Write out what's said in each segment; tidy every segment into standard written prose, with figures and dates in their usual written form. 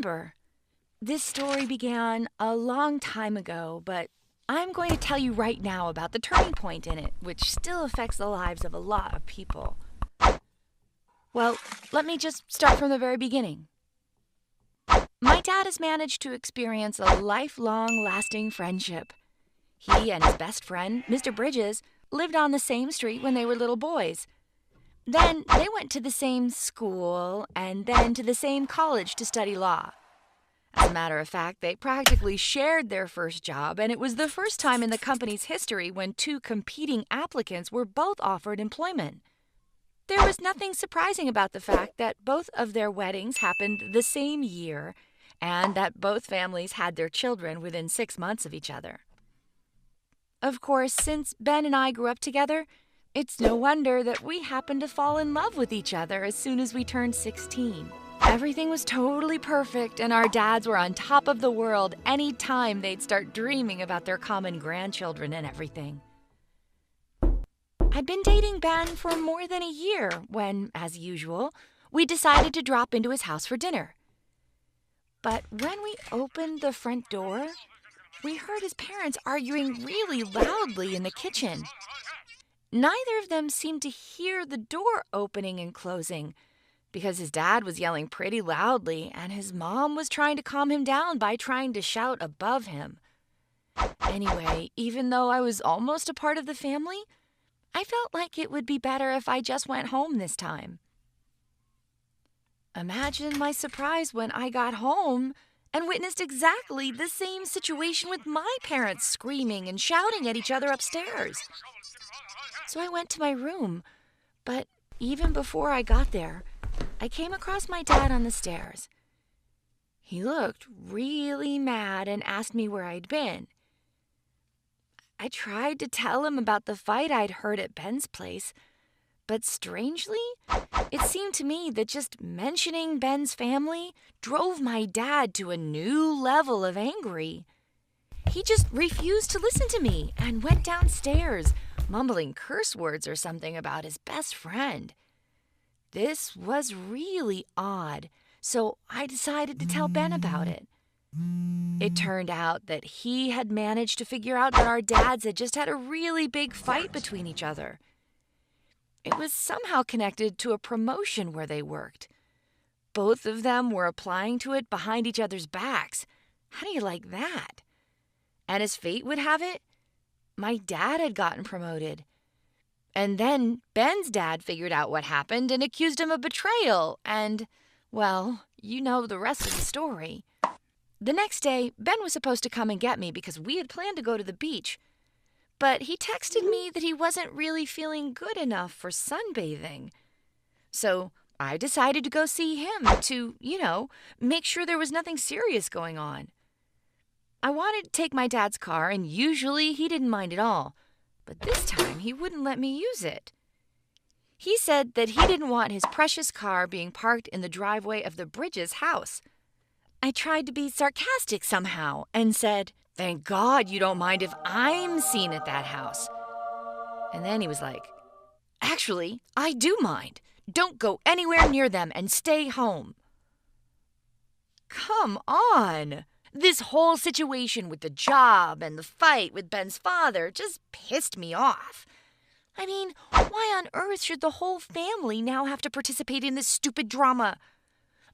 remember. This story began a long time ago, but I'm going to tell you right now about the turning point in it, which still affects the lives of a lot of people. Well, let me just start from the very beginning. My dad has managed to experience a lifelong lasting friendship. He and his best friend, Mr. Bridges, lived on the same street when they were little boys. Then they went to the same school and then to the same college to study law. As a matter of fact, they practically shared their first job, and it was the first time in the company's history when two competing applicants were both offered employment. There was nothing surprising about the fact that both of their weddings happened the same year and that both families had their children within 6 months of each other. Of course, since Ben and I grew up together, it's no wonder that we happened to fall in love with each other as soon as we turned 16. Everything was totally perfect, and our dads were on top of the world any time they'd start dreaming about their common grandchildren and everything. I'd been dating Ben for more than a year when, as usual, we decided to drop into his house for dinner. But when we opened the front door, we heard his parents arguing really loudly in the kitchen. Neither of them seemed to hear the door opening and closing, because his dad was yelling pretty loudly and his mom was trying to calm him down by trying to shout above him. Anyway, even though I was almost a part of the family, I felt like it would be better if I just went home this time. Imagine my surprise when I got home and witnessed exactly the same situation with my parents screaming and shouting at each other upstairs. So I went to my room, but even before I got there, I came across my dad on the stairs. He looked really mad and asked me where I'd been. I tried to tell him about the fight I'd heard at Ben's place, but strangely, it seemed to me that just mentioning Ben's family drove my dad to a new level of angry. He just refused to listen to me and went downstairs, mumbling curse words or something about his best friend. This was really odd, so I decided to tell Ben about it. It turned out that he had managed to figure out that our dads had just had a really big fight between each other. It was somehow connected to a promotion where they worked. Both of them were applying to it behind each other's backs. How do you like that? And as fate would have it, my dad had gotten promoted. And then Ben's dad figured out what happened and accused him of betrayal. And, well, you know the rest of the story. The next day, Ben was supposed to come and get me because we had planned to go to the beach. But he texted me that he wasn't really feeling good enough for sunbathing. So I decided to go see him to, make sure there was nothing serious going on. I wanted to take my dad's car, and usually he didn't mind at all. But this time he wouldn't let me use it. He said that he didn't want his precious car being parked in the driveway of the Bridges' house. I tried to be sarcastic somehow and said, "Thank God you don't mind if I'm seen at that house." And then he was like, "Actually, I do mind. Don't go anywhere near them and stay home." Come on! This whole situation with the job and the fight with Ben's father just pissed me off. I mean, why on earth should the whole family now have to participate in this stupid drama?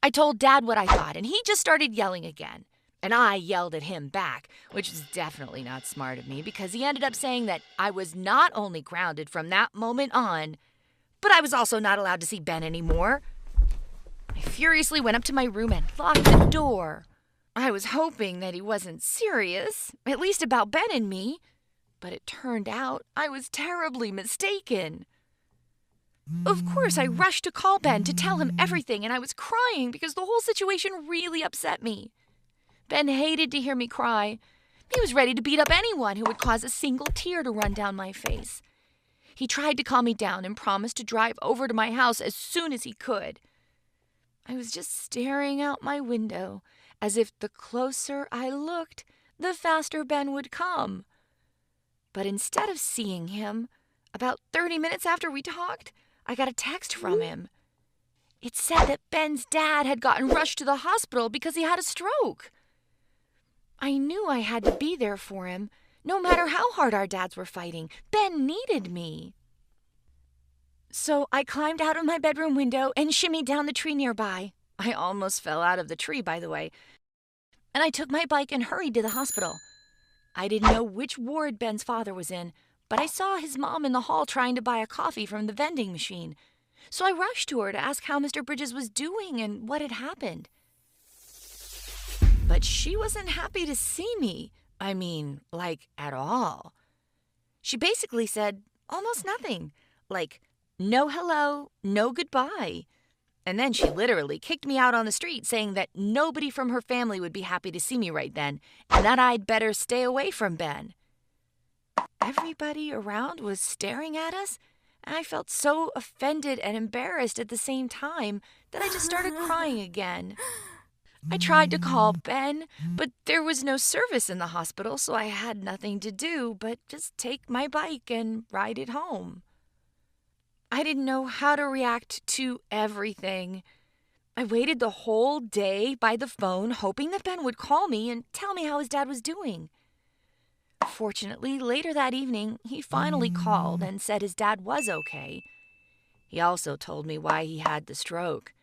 I told Dad what I thought, and he just started yelling again. And I yelled at him back, which was definitely not smart of me because he ended up saying that I was not only grounded from that moment on, but I was also not allowed to see Ben anymore. I furiously went up to my room and locked the door. I was hoping that he wasn't serious, at least about Ben and me, but it turned out I was terribly mistaken. Of course, I rushed to call Ben to tell him everything, and I was crying because the whole situation really upset me. Ben hated to hear me cry. He was ready to beat up anyone who would cause a single tear to run down my face. He tried to calm me down and promised to drive over to my house as soon as he could. I was just staring out my window, as if the closer I looked, the faster Ben would come. But instead of seeing him, about 30 minutes after we talked, I got a text from him. It said that Ben's dad had gotten rushed to the hospital because he had a stroke. I knew I had to be there for him. No matter how hard our dads were fighting, Ben needed me. So I climbed out of my bedroom window and shimmied down the tree nearby. I almost fell out of the tree, by the way. And I took my bike and hurried to the hospital. I didn't know which ward Ben's father was in, but I saw his mom in the hall trying to buy a coffee from the vending machine. So I rushed to her to ask how Mr. Bridges was doing and what had happened. But she wasn't happy to see me. I mean, like, at all. She basically said almost nothing. Like, no hello, no goodbye. And then she literally kicked me out on the street, saying that nobody from her family would be happy to see me right then, and that I'd better stay away from Ben. Everybody around was staring at us, and I felt so offended and embarrassed at the same time that I just started crying again. I tried to call Ben, but there was no service in the hospital, so I had nothing to do but just take my bike and ride it home. I didn't know how to react to everything. I waited the whole day by the phone, hoping that Ben would call me and tell me how his dad was doing. Fortunately, later that evening, he finally called and said his dad was okay. He also told me why he had the stroke.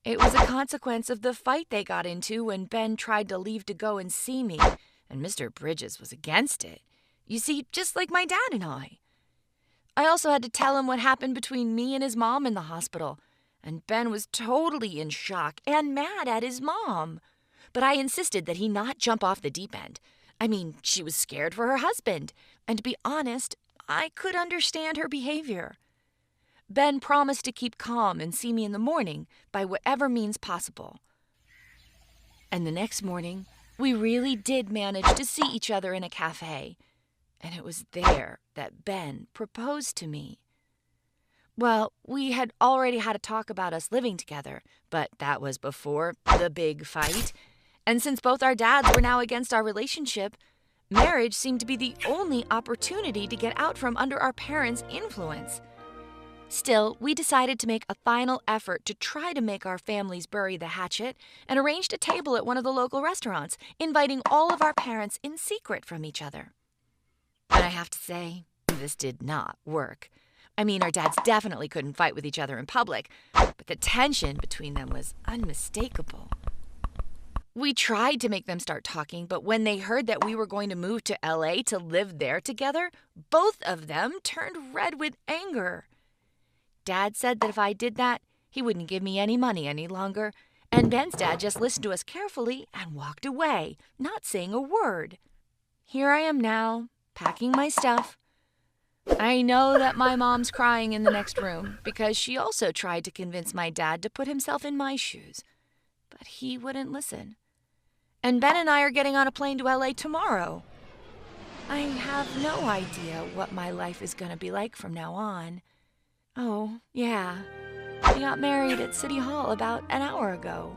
It was a consequence of the fight they got into when Ben tried to leave to go and see me, and Mr. Bridges was against it. You see, just like my dad and I. I also had to tell him what happened between me and his mom in the hospital, and Ben was totally in shock and mad at his mom. But I insisted that he not jump off the deep end. I mean, she was scared for her husband, and to be honest, I could understand her behavior. Ben promised to keep calm and see me in the morning by whatever means possible. And the next morning, we really did manage to see each other in a cafe. And it was there that Ben proposed to me. Well, we had already had a talk about us living together, but that was before the big fight. And since both our dads were now against our relationship, marriage seemed to be the only opportunity to get out from under our parents' influence. Still, we decided to make a final effort to try to make our families bury the hatchet and arranged a table at one of the local restaurants, inviting all of our parents in secret from each other. But I have to say, this did not work. I mean, our dads definitely couldn't fight with each other in public, but the tension between them was unmistakable. We tried to make them start talking, but when they heard that we were going to move to LA to live there together, both of them turned red with anger. Dad said that if I did that, he wouldn't give me any money any longer, and Ben's dad just listened to us carefully and walked away, not saying a word. Here I am now, packing my stuff. I know that my mom's crying in the next room because she also tried to convince my dad to put himself in my shoes, but he wouldn't listen. And Ben and I are getting on a plane to LA tomorrow. I have no idea what my life is going to be like from now on. Oh, yeah. We got married at City Hall about an hour ago.